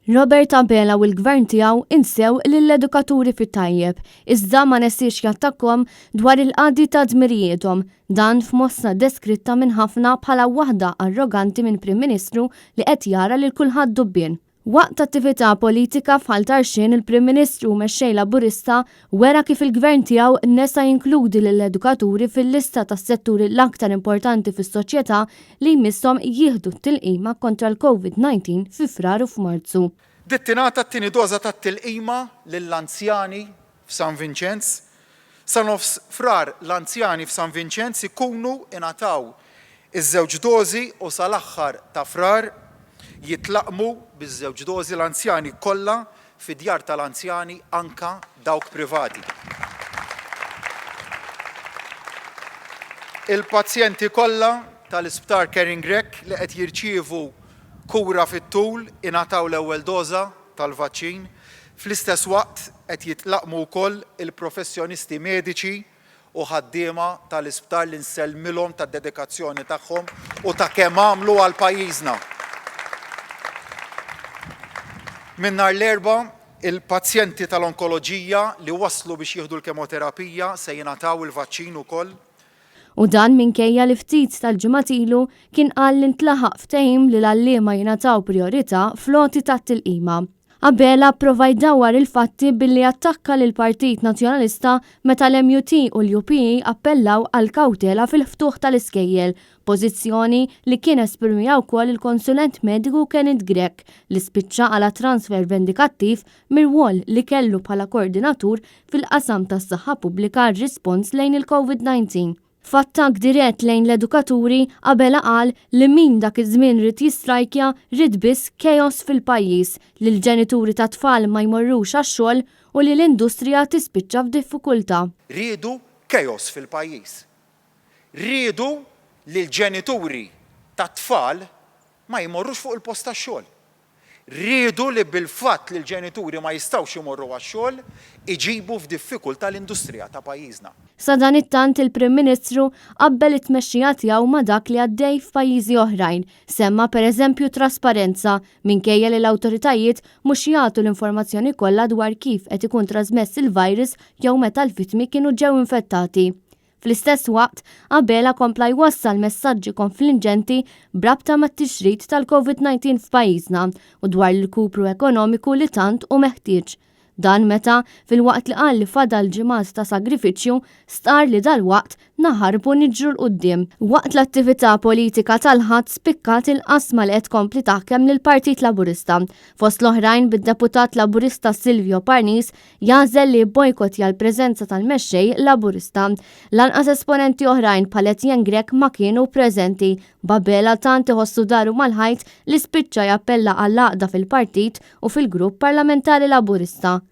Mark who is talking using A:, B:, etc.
A: Robert Abela u l-gvern tiegħu insew lill-edukaturi fit-tajjeb, iżda ma nessiex jattakkhom dwar il-qadi ta' dmirijietom, dan f'mossa deskritta minn ħafna bħala waħda arroganti minn Prim Ministru li qed jara lil kulħadd dubbien. Waqt attività politika f'Ħaltarxien il-Prim Ministru mexxej Laburista wera kif il-gvern tiegħu nesa jinkludi lill-edukaturi fil-lista tas-setturi l-aktar importanti fis-soċjetà li jmisshom jieħdu t-tilqima kontra l-COVID-19 fi Frar u f'Marzu.
B: Dittinata t-tieni doża tat-tilqima lill-anzjani f'San Vincenz. Sa nofs Frar l-anzjani f'San Vincenz ikunu ingħataw iż-żewġ dożi u sal-aħħar ta' Frar jitlaqmu biż-żewġ dożi l-anzjani kollha fid-djar tal-anzjani anka dawk privati. Il-pazjenti kollha tal-Isptar Caring Rek li qed jirċievu kura fit-tul ingħataw l-ewwel doża tal-vaċċin, fl-istess waqt qed jitlaqmu wkoll il-professjonisti mediċi u ħaddiema tal-isptar li nsellmilhom tad-dedikazzjoni tagħhom u ta' kemm għamlu għal pajjiżna. Minn nhar l-Erbgħa, il-pazjenti tal-onkoloġija li waslu biex jieħdu l-kemoterapija se jingħataw il-vaċċin ukoll.
A: U dan minkejja li ftit tal-ġimgħat ilu kien qal li ntlaħaq ftehim li l-għalliema jingħataw priorità floti tat-tilqima. Abela approva jdawwar il-fatti billi attakka lil Partit Nazzjonalista meta l-MUT u l-UPE appellaw għal kawtela fil-ftuħ tal-iskejjel, pożizzjoni li kien esprimija wkoll il-konsulent mediku Kenneth Grech li spiċċa għala transfer vendikattiv mir-rwol li kellu bħala koordinatur fil-qasam tas-saħħa pubblika r-rispons lejn il-COVID-19. F'attakk dirett lejn l-edukaturi Abela qal li min dak iż-żmien rid jistrajkja rid biss chaos fil-pajjiż li l-ġenituri ta' tfal ma jmorrux għax-xogħol u li l-industrija tispiċċa f'diffikultà.
B: Riedu chaos fil-pajjiż. Riedu li l-ġenituri ta' tfal ma jmorrux fuq il-post tax-xogħol. Riedu li bil-fatt li l-ġenituri ma jistgħux imorru għax-xogħol iġibu f'diffikultà l-industrija ta' pajjiżna.
A: Sa dan it-tant il-Prim Ministru qabbel it-tmexxija tiegħu ma' dak li għaddej f'pajjiżi oħrajn, semma pereżempju trasparenza minkejja li l-awtoritajiet mhux jagħtu l-informazzjoni kollha dwar kif qed ikun trasmess il-virus jew meta l-vittmi kienu ġew infettati. Fl-istess waqt, Abela kompla jwassal messaġġi konfliġġenti brabta mat-tixrid tal-COVID-19 f'pajjiżna u dwar l-kupru ekonomiku li tant u meħtieġ. Dan meta fil-waqt li qal li fadal ġimgħat ta' sagrifiċċju star li dal-waqt naħarbu niġru l-qudiem. Waqt l-attività politika tal-ħadd spikkat il-qasma li qed tkompli taħkem lill-Partit Laburista. Fost l-oħrajn bid-deputat Laburista Silvio Parnis jażel li bojkottja l-preżenza tal-mexxej Laburista. Lanqas esponenti oħrajn bħal Etienne Grech ma kienu preżenti. Abela tant iħossu daru mal-ħajt li spiċċa jappella għall-għaqda fil-partit u fil-grupp parlamentari Laburista.